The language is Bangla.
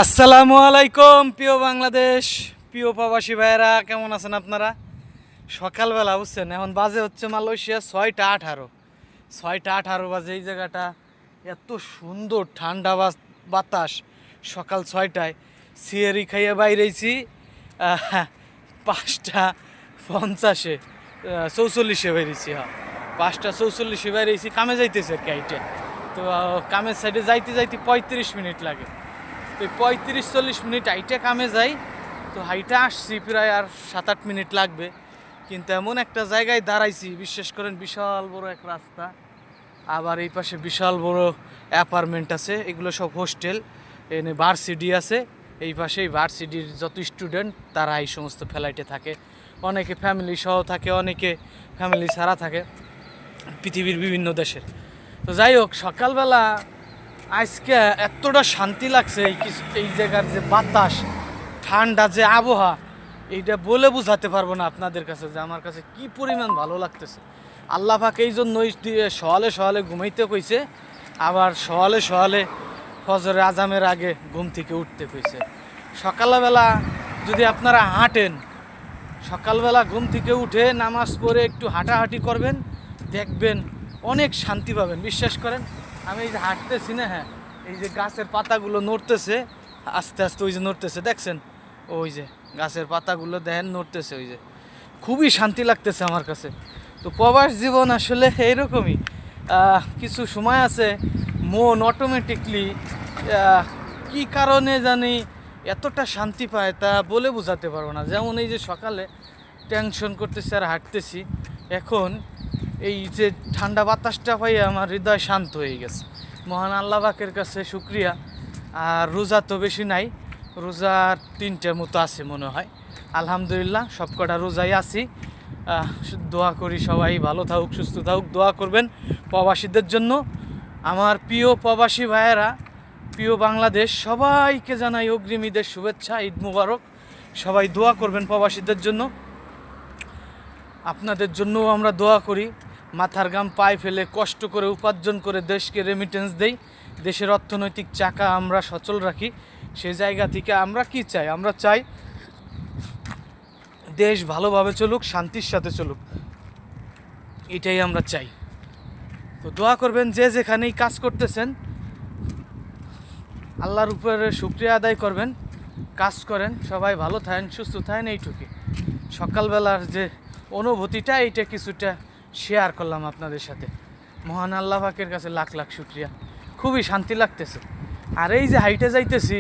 আসসালামু আলাইকুম প্রিয় বাংলাদেশ, প্রিয় প্রবাসী ভাইয়েরা, কেমন আছেন আপনারা? সকালবেলা বুঝছেন, এখন বাজে হচ্ছে মালয়েশিয়া 6টা 18 বাজে। এই জায়গাটা এত সুন্দর, ঠান্ডা বাতাস। সকাল 6টায় সিয়ারি খাইয়ে বাইরেছি 5টা 50-এ, 44-এ বেরিয়েছি। হ্যাঁ, 5টা 44-এ বেরিয়েছি। কামে যাইতেছে আর কি হাইটে। তো কামের সাইডে যাইতে যাইতে 35 মিনিট লাগে। তো 35-40 মিনিট হাইটে কামে যাই। তো হাইটে আসছি প্রায় আর 7-8 মিনিট লাগবে। কিন্তু এমন একটা জায়গায় দাঁড়াইছি, বিশ্বাস করেন, বিশাল বড় এক রাস্তা, আবার এই পাশে বিশাল বড় অ্যাপার্টমেন্ট আছে, এগুলো সব হোস্টেল। এনে ভার্সিটি আছে, এই পাশে এই ভার্সিটির যত স্টুডেন্ট তারা এই সমস্ত ফ্লাইটে থাকে। অনেকে ফ্যামিলি সহ থাকে, অনেকে ফ্যামিলি ছাড়া থাকে, পৃথিবীর বিভিন্ন দেশের। তো যাই হোক, সকালবেলা আজকে এতটা শান্তি লাগছে। এই জায়গার যে বাতাস, ঠান্ডা যে আবহাওয়া, এইটা বলে বোঝাতে পারবো না আপনাদের কাছে যে আমার কাছে কি পরিমাণ ভালো লাগতেছে। আল্লাহ পাক এই জন্যই সকালে সকালে ঘুমাইতে কইছে, আবার সকালে সকালে ফজরে আজামের আগে ঘুম থেকে উঠতে কইছে। সকালবেলা যদি আপনারা হাঁটেন, সকালবেলা ঘুম থেকে উঠে নামাজ পড়ে একটু হাঁটাহাঁটি করবেন, দেখবেন অনেক শান্তি পাবেন। বিশ্বাস করেন, আমি এই যে হাঁটতেছি না, হ্যাঁ, এই যে গাছের পাতাগুলো নড়তেছে আস্তে আস্তে, ওই যে নড়তেছে, দেখছেন? ওই যে গাছের পাতাগুলো দেখেন নড়তেছে, ওই যে খুবই শান্তি লাগতেছে আমার কাছে। তো প্রবাস জীবন আসলে এইরকমই। কিছু সময় আছে মন অটোমেটিকলি কি কারণে জানি এতটা শান্তি পায়, তা বলে বোঝাতে পারবো না। যেমন এই যে সকালে টেনশন করতেছি আর হাঁটতেছি, এখন এই যে ঠান্ডা বাতাসটা পাই আমার হৃদয় শান্ত হয়ে গেছে। মহান আল্লাহ পাকের কাছে শুকরিয়া। আর রোজা তো বেশি নাই, রোজা 3টার মতো আছে মনে হয়। আলহামদুলিল্লাহ, সবকটা রোজাই আছি। দোয়া করি সবাই ভালো থাকুক, সুস্থ থাকুক, দোয়া করবেন প্রবাসীদের জন্য। আমার প্রিয় প্রবাসী ভাইয়েরা, প্রিয় বাংলাদেশ, সবাইকে জানাই অগ্রিম ঈদের শুভেচ্ছা, ঈদ মুবারক। সবাই দোয়া করবেন প্রবাসীদের জন্য। আপনাদের জন্যও আমরা দোয়া করি। মাথার ঘাম পায়ে ফেলে কষ্ট করে উপার্জন করে দেশকে রেমিটেন্স দেই, দেশের অর্থনৈতিক চাকা আমরা সচল রাখি। সেই জায়গা থেকে আমরা কি চাই? আমরা চাই দেশ ভালোভাবে চলুক, শান্তির সাথে চলুক, এটাই আমরা চাই। তো দোয়া করবেন, যে যেখানেই কাজ করতেছেন আল্লাহর উপরে শুকরিয়া আদায় করবেন, কাজ করেন, সবাই ভালো থাকেন, সুস্থ থাকেন, এইটুকুই। সকালবেলার যে অনুভূতিটা, এইটা কিছুটা শেয়ার করলাম আপনাদের সাথে। মহান আল্লাহ পাকের কাছে লাখ লাখ শুকরিয়া, খুবই শান্তি লাগতেছে। আর এই যে হাইটে যাইতেছি,